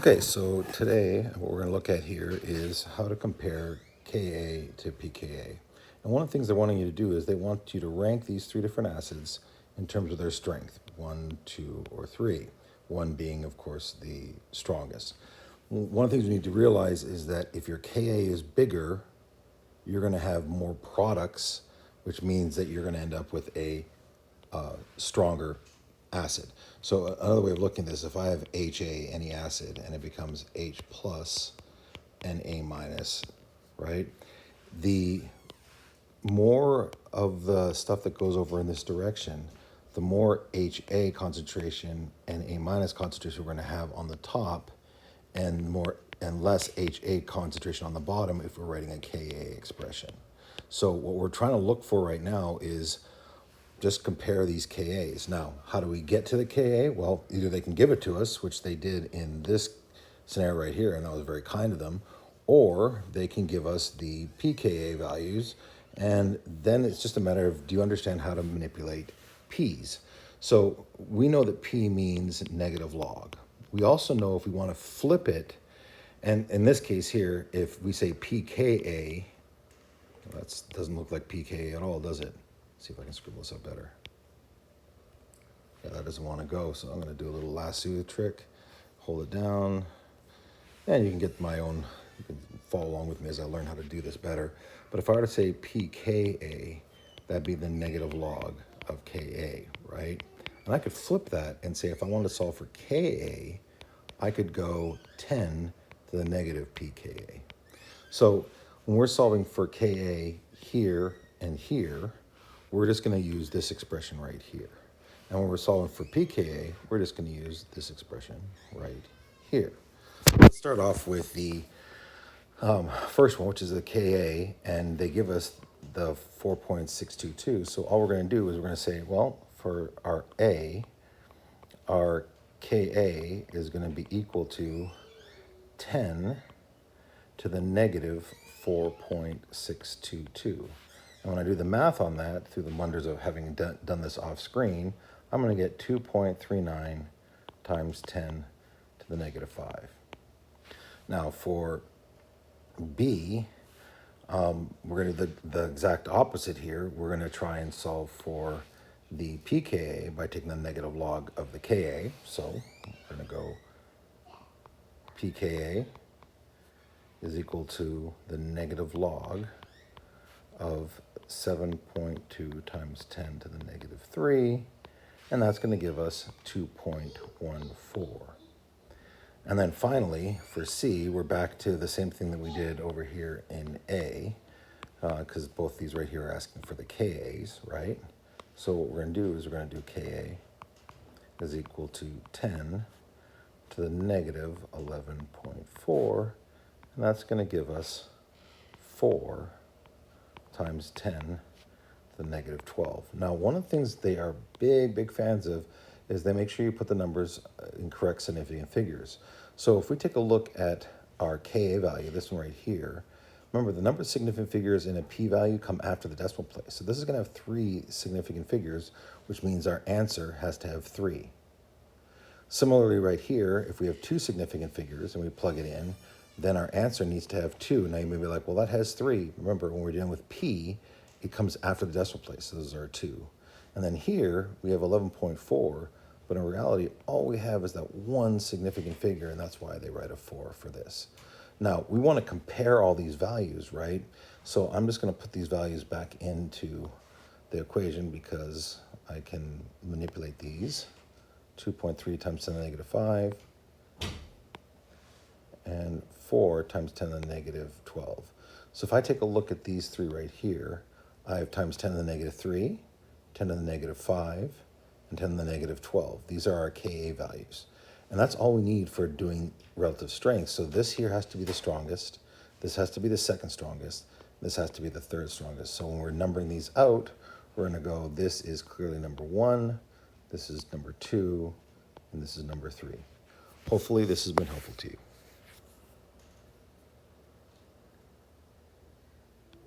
Okay, so today what we're going to look at here is how to compare Ka to pKa. And one of the things they're wanting you to do is they want you to rank these three different acids in terms of their strength, 1, 2, or 3, 1 being, of course, the strongest. One of the things you need to realize is that if your Ka is bigger, you're going to have more products, which means that you're going to end up with a stronger acid. So another way of looking at this, if I have HA, any acid, and it becomes H plus and A minus, right? The more of the stuff that goes over in this direction, the more HA concentration and A minus concentration we're going to have on the top, and less HA concentration on the bottom if we're writing a Ka expression. So what we're trying to look for right now is just compare these Kas. Now, how do we get to the Ka? Well, either they can give it to us, which they did in this scenario right here, and that was very kind of them, or they can give us the pKa values, and then it's just a matter of, do you understand how to manipulate p's? So we know that p means negative log. We also know if we want to flip it, and in this case here, if we say pKa, that doesn't look like pKa at all, does it? See if I can scribble this up better. Yeah, that doesn't want to go, so I'm going to do a little lasso trick. Hold it down, and you can get my own, you can follow along with me as I learn how to do this better. But if I were to say pKa, that'd be the negative log of Ka, right? And I could flip that and say if I wanted to solve for Ka, I could go 10 to the negative pKa. So when we're solving for Ka here and here, we're just going to use this expression right here. And when we're solving for pKa, we're just going to use this expression right here. Let's start off with the first one, which is the Ka, and they give us the 4.622. So all we're going to do is we're going to say, well, for our A, our Ka is going to be equal to 10 to the negative 4.622. And when I do the math on that, through the wonders of having done this off screen, I'm going to get 2.39 times 10 to the negative 5. Now for B, we're going to do the exact opposite here. We're going to try and solve for the pKa by taking the negative log of the Ka. So we're going to go pKa is equal to the negative log of 7.2 times 10 to the negative 3, and that's going to give us 2.14. And then finally, for C, we're back to the same thing that we did over here in A, because both these right here are asking for the Kas, right? So what we're going to do is we're going to do Ka is equal to 10 to the negative 11.4, and that's going to give us 4 times 10 to the negative 12. Now, one of the things they are big fans of is they make sure you put the numbers in correct significant figures. So if we take a look at our Ka value, this one right here, remember the number of significant figures in a p-value come after the decimal place. So this is going to have 3 significant figures, which means our answer has to have 3. Similarly, right here, if we have 2 significant figures and we plug it in, then our answer needs to have 2. Now you may be like, well, that has 3. Remember, when we're dealing with p, it comes after the decimal place, so those are 2. And then here, we have 11.4, but in reality, all we have is that 1 significant figure, and that's why they write a 4 for this. Now, we want to compare all these values, right? So I'm just going to put these values back into the equation because I can manipulate these. 2.3 times 10 to the negative 5. And 4 times 10 to the negative 12. So if I take a look at these 3 right here, I have times 10 to the negative 3, 10 to the negative 5, and 10 to the negative 12. These are our Ka values. And that's all we need for doing relative strength. So this here has to be the strongest, this has to be the second strongest, this has to be the third strongest. So when we're numbering these out, we're going to go, this is clearly number 1, this is number 2, and this is number 3. Hopefully this has been helpful to you.